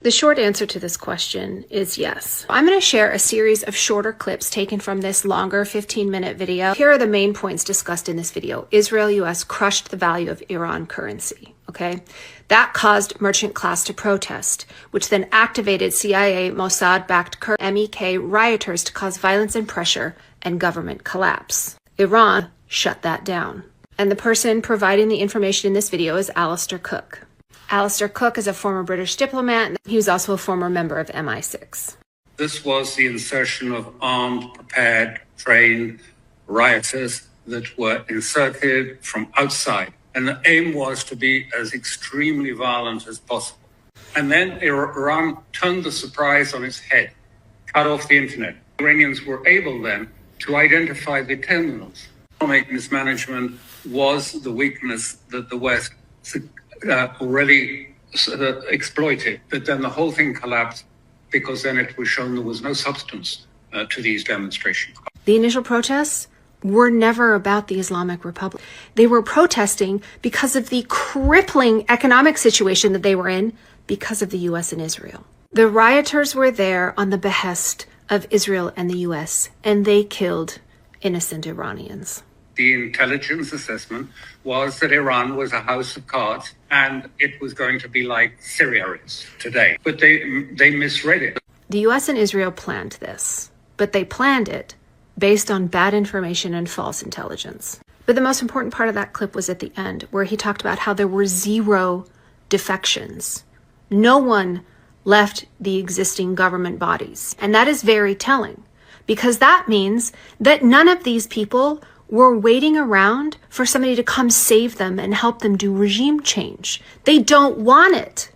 The short answer to this question is yes. I'm going to share a series of shorter clips taken from this longer 15-minute video. Here are the main points discussed in this video. Israel, US crushed the value of Iran currency, okay? That caused merchant class to protest, which then activated CIA, Mossad-backed MEK rioters to cause violence and pressure and government collapse. Iran shut that down. And the person providing the information in this video is Alistair Cooke. Alistair Cooke is a former British diplomat. He was also a former member of MI6. This was the insertion of armed, prepared, trained rioters that were inserted from outside. And the aim was to be as extremely violent as possible. And then Iran turned the surprise on its head, cut off the internet. Iranians were able then to identify the terminals. Economic mismanagement was the weakness that the West already exploited, but then the whole thing collapsed because then it was shown there was no substance to these demonstrations. The initial protests were never about the Islamic Republic. They were protesting because of the crippling economic situation that they were in because of the US and Israel. The rioters were there on the behest of Israel and the US, and they killed innocent Iranians. The intelligence assessment was that Iran was a house of cards and it was going to be like Syria is today. But they misread it. The US and Israel planned this, but they planned it based on bad information and false intelligence. But the most important part of that clip was at the end, where he talked about how there were 0 defections. No one left the existing government bodies. And that is very telling, because that means that none of these people were waiting around for somebody to come save them and help them do regime change. They don't want it.